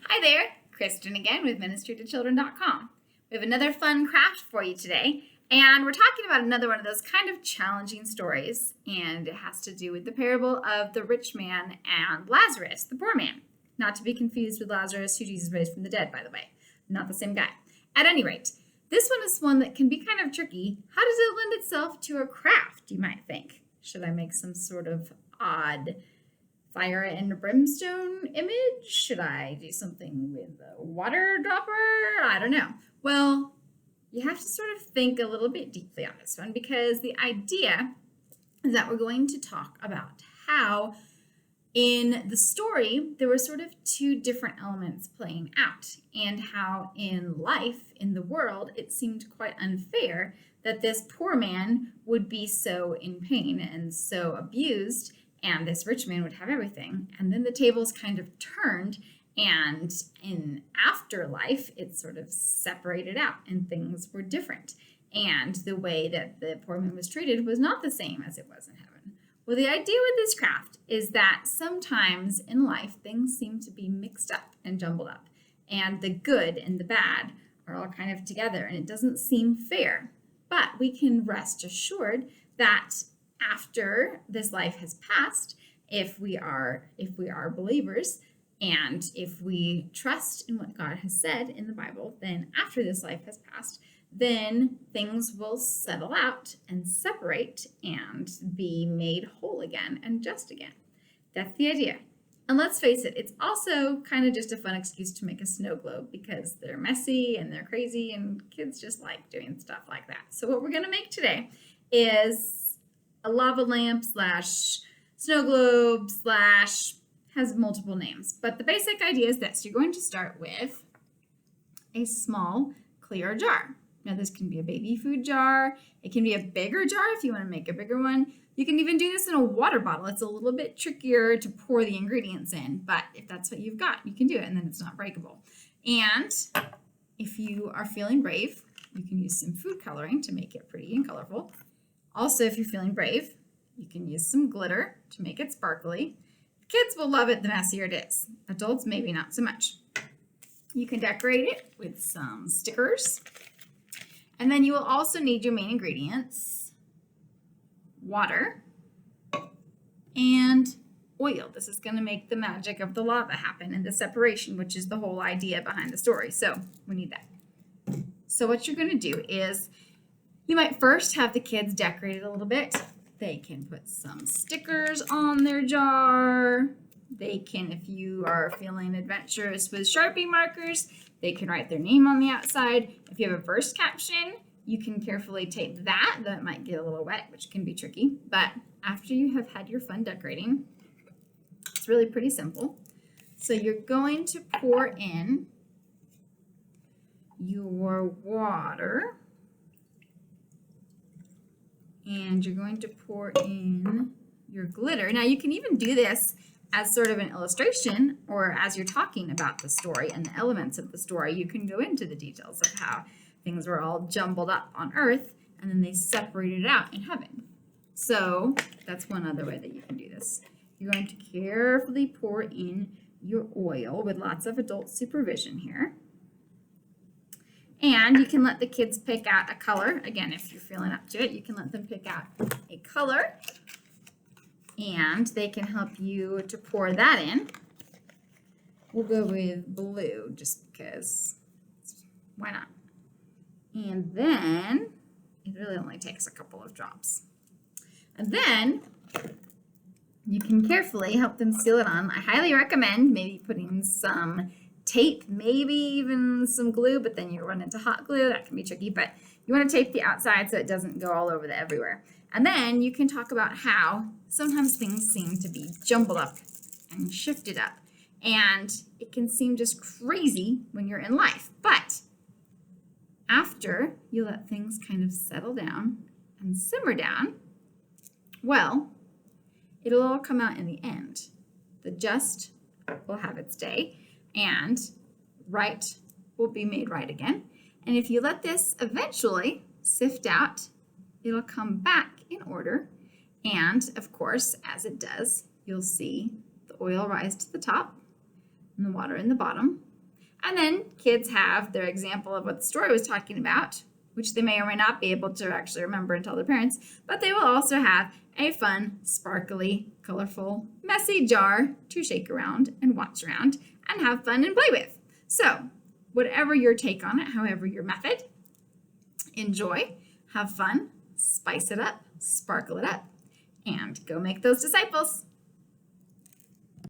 Hi there, Kristen again with ministrytochildren.com. We have another fun craft for you today, and we're talking about another one of those kind of challenging stories, and it has to do with the parable of the rich man and Lazarus, the poor man. Not to be confused with Lazarus, who Jesus raised from the dead, by the way. Not the same guy. At any rate, this one is one that can be kind of tricky. How does it lend itself to a craft, you might think? Should I make some sort of odd fire and brimstone image? Should I do something with a water dropper? I don't know. Well, you have to sort of think a little bit deeply on this one, because the idea is that we're going to talk about how in the story there were sort of two different elements playing out, and how in life, in the world, it seemed quite unfair that this poor man would be so in pain and so abused, and this rich man would have everything. And then the tables kind of turned, and in afterlife, it sort of separated out and things were different. And the way that the poor man was treated was not the same as it was in heaven. Well, the idea with this craft is that sometimes in life, things seem to be mixed up and jumbled up, and the good and the bad are all kind of together, and it doesn't seem fair. But we can rest assured that after this life has passed, if we are believers, and if we trust in what God has said in the Bible, then after this life has passed, then things will settle out and separate and be made whole again and just again. That's the idea. And let's face it, it's also kind of just a fun excuse to make a snow globe, because they're messy and they're crazy and kids just like doing stuff like that. So what we're going to make today is a lava lamp slash snow globe slash has multiple names. But the basic idea is this. You're going to start with a small clear jar. Now this can be a baby food jar. It can be a bigger jar if you want to make a bigger one. You can even do this in a water bottle. It's a little bit trickier to pour the ingredients in, but if that's what you've got, you can do it, and then it's not breakable. And if you are feeling brave, you can use some food coloring to make it pretty and colorful. Also, if you're feeling brave, you can use some glitter to make it sparkly. Kids will love it the messier it is. Adults, maybe not so much. You can decorate it with some stickers. And then you will also need your main ingredients: water and oil. This is going to make the magic of the lava happen and the separation, which is the whole idea behind the story. So we need that. So what you're going to do is you might first have the kids decorate it a little bit. They can put some stickers on their jar. They can, if you are feeling adventurous with Sharpie markers, they can write their name on the outside. If you have a verse caption, you can carefully tape that. That might get a little wet, which can be tricky. But after you have had your fun decorating, it's really pretty simple. So you're going to pour in your water, and you're going to pour in your glitter. Now you can even do this as sort of an illustration, or as you're talking about the story and the elements of the story. You can go into the details of how things were all jumbled up on earth and then they separated out in heaven. So that's one other way that you can do this. You're going to carefully pour in your oil with lots of adult supervision here. And you can let the kids pick out a color. Again, if you're feeling up to it, you can let them pick out a color, and they can help you to pour that in. We'll go with blue just because, why not? And then it really only takes a couple of drops. And then you can carefully help them seal it on. I highly recommend maybe putting some tape, maybe even some glue, but then you run into hot glue. That can be tricky, but you want to tape the outside so it doesn't go all over everywhere. And then you can talk about how sometimes things seem to be jumbled up and shifted up, and it can seem just crazy when you're in life. But after you let things kind of settle down and simmer down, well, it'll all come out in the end. The just will have its day, and right will be made right again. And if you let this eventually sift out, it'll come back in order. And of course, as it does, you'll see the oil rise to the top and the water in the bottom. And then kids have their example of what the story was talking about, which they may or may not be able to actually remember and tell their parents, but they will also have a fun, sparkly, colorful, messy jar to shake around and watch around and have fun and play with. So, whatever your take on it, however your method, enjoy, have fun, spice it up, sparkle it up, and go make those disciples.